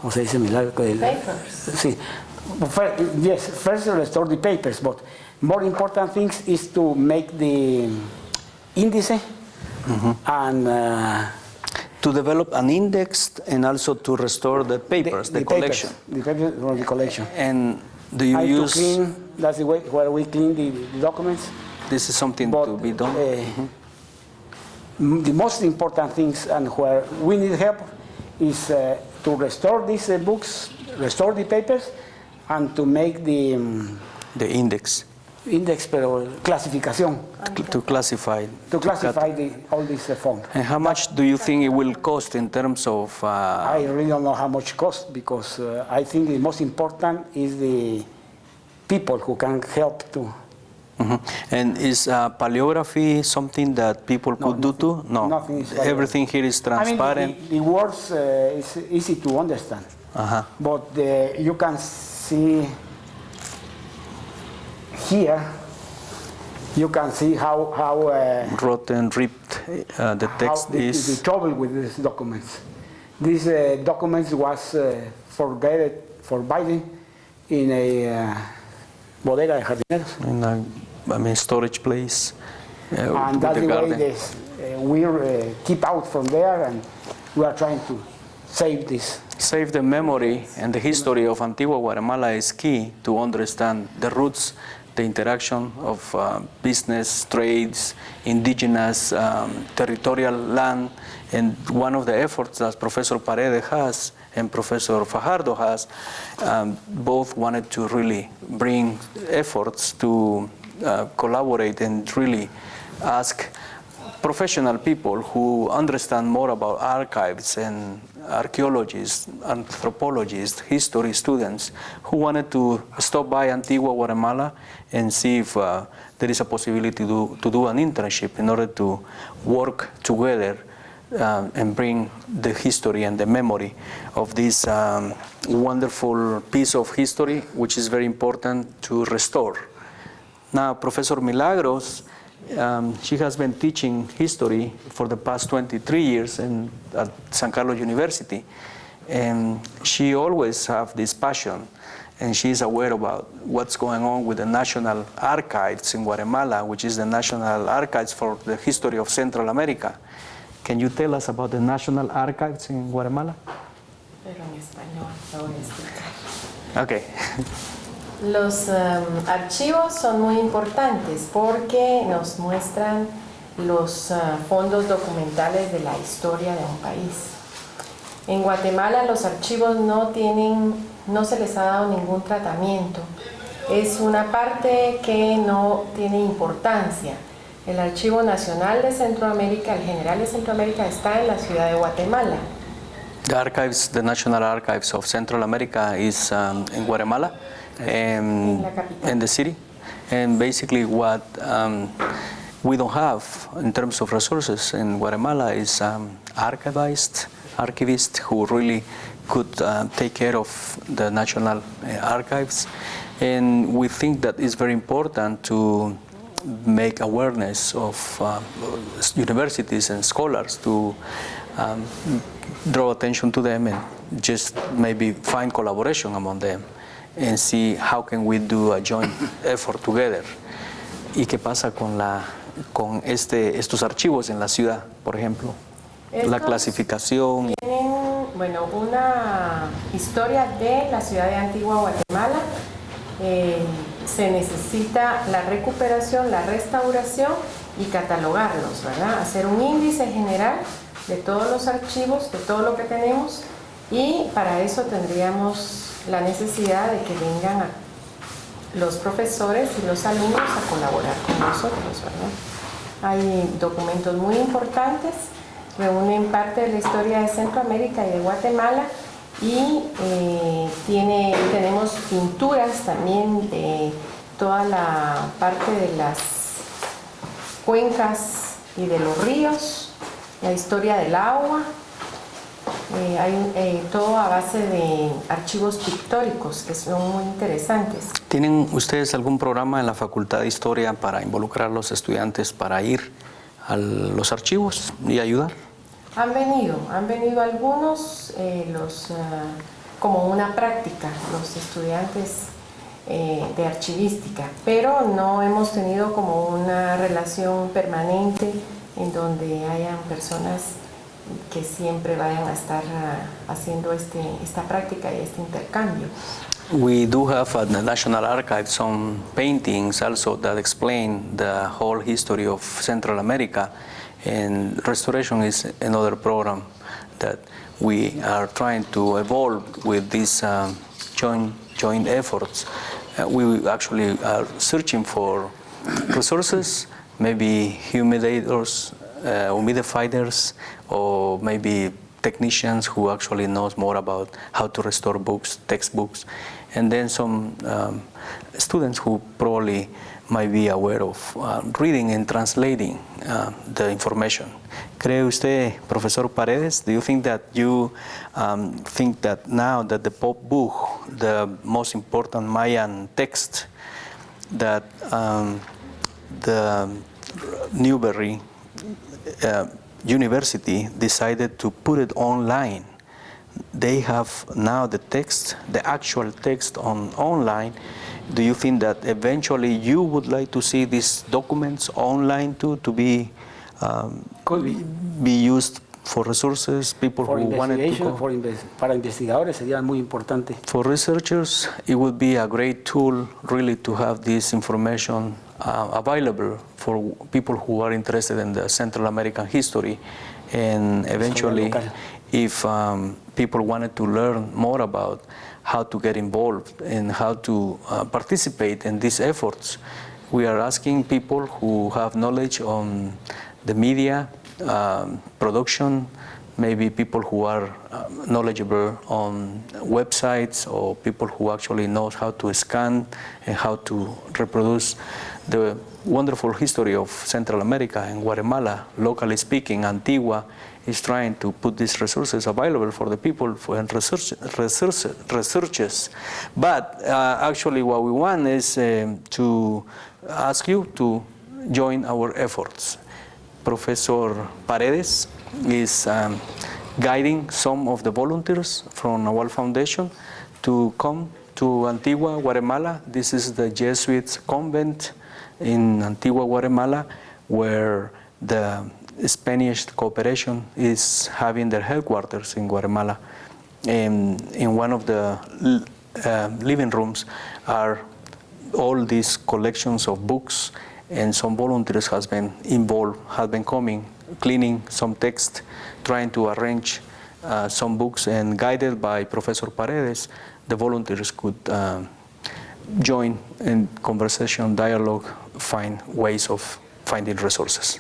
¿cómo se dice? Papers. Sí. Yes, first restore the papers, but more important things is to make the indice and to develop an index and also to restore the papers, the collection. The papers from the collection. And do you use... To clean, that's the way where we clean the documents. This is something to be done? The most important things and where we need help is to restore these books, restore the papers, and to make the index. Index, pero clasificación. To classify. To classify all these fonts. And how much do you think it will cost in terms of... I really don't know how much cost, because I think the most important is the people who can help to. And is paleography something that people could do too? No. Nothing is everything here is transparent. I mean, the words is easy to understand, but you can see here. You can see how rotten, ripped the text is. The trouble with these documents. These documents was forbidden in a bodega de jardineros. In a storage place. And that's the way we keep out from there, and we are trying to save this. Save the memory and the history of Antigua Guatemala is key to understand the roots, the interaction of business, trades, indigenous, territorial land. And one of the efforts that Professor Paredes has and Professor Fajardo has, both wanted to really bring efforts to collaborate and really ask professional people who understand more about archives and archaeologists, anthropologists, history students who wanted to stop by Antigua Guatemala and see if there is a possibility to do an internship in order to work together and bring the history and the memory of this wonderful piece of history, which is very important to restore. Now, Professor Milagros, she has been teaching history for the past 23 years at San Carlos University, and she always has this passion, and she is aware about what's going on with the National Archives in Guatemala, which is the National Archives for the history of Central America. Can you tell us about the National Archives in Guatemala? Pero en español, lo voy a explicar. Okay. Los archivos son muy importantes porque nos muestran los fondos documentales de la historia de un país. En Guatemala los archivos no se les ha dado ningún tratamiento. Es una parte que no tiene importancia. El Archivo Nacional de Centroamérica, el General de Centroamérica, está en la ciudad de Guatemala. The archives, the National Archives of Central America is in Guatemala. In the city, and basically what we don't have in terms of resources in Guatemala is archivists who really could take care of the national archives, and we think that it's very important to make awareness of universities and scholars to draw attention to them and just maybe find collaboration among them and see how can we do a joint effort together. ¿Y qué pasa con estos archivos en la ciudad, por ejemplo? La clasificación. Tienen, bueno, una historia de la ciudad de Antigua Guatemala. Se necesita la recuperación, la restauración y catalogarlos, ¿verdad? Hacer un índice general de todos los archivos, de todo lo que tenemos, y para eso tendríamos la necesidad de que vengan los profesores y los alumnos a colaborar con nosotros, ¿verdad? Hay documentos muy importantes, reúnen parte de la historia de Centroamérica y de Guatemala, y tenemos pinturas también de toda la parte de las cuencas y de los ríos, la historia del agua. Hay todo a base de archivos pictóricos que son muy interesantes. ¿Tienen ustedes algún programa en la Facultad de Historia para involucrar a los estudiantes para ir a los archivos y ayudar? Han venido algunos, los como una práctica los estudiantes de archivística, pero no hemos tenido como una relación permanente en donde hayan personas que siempre vayan a estar haciendo esta práctica y este intercambio. We do have at the National Archive some paintings also that explain the whole history of Central America, and restoration is another program that we are trying to evolve with these joint efforts. We actually are searching for resources, maybe humidifiers, or maybe technicians who actually knows more about how to restore books, textbooks, and then some students who probably might be aware of reading and translating the information. ¿Cree usted, Profesor Paredes, do you think that think that now that the Pop Book, the most important Mayan text, that the Newberry University decided to put it online? They have now the text, the actual text online. Do you think that eventually you would like to see these documents online too, to be Could be used for resources, people for who wanted to investigation, go? para investigadores sería muy importante. For researchers, it would be a great tool really to have this information available for people who are interested in the Central American history, and eventually if people wanted to learn more about how to get involved and how to participate in these efforts, we are asking people who have knowledge on the media, production, maybe people who are knowledgeable on websites, or people who actually knows how to scan and how to reproduce the wonderful history of Central America and Guatemala. Locally speaking, Antigua is trying to put these resources available for the people for researchers. But actually what we want is to ask you to join our efforts. Professor Paredes is guiding some of the volunteers from Nahual Foundation to come to Antigua, Guatemala. This is the Jesuits convent in Antigua, Guatemala, where the Spanish cooperation is having their headquarters in Guatemala. And in one of the living rooms are all these collections of books, and some volunteers has been involved, have been coming, cleaning some text, trying to arrange some books, and guided by Professor Paredes, the volunteers could join in conversation, dialogue, find ways of finding resources.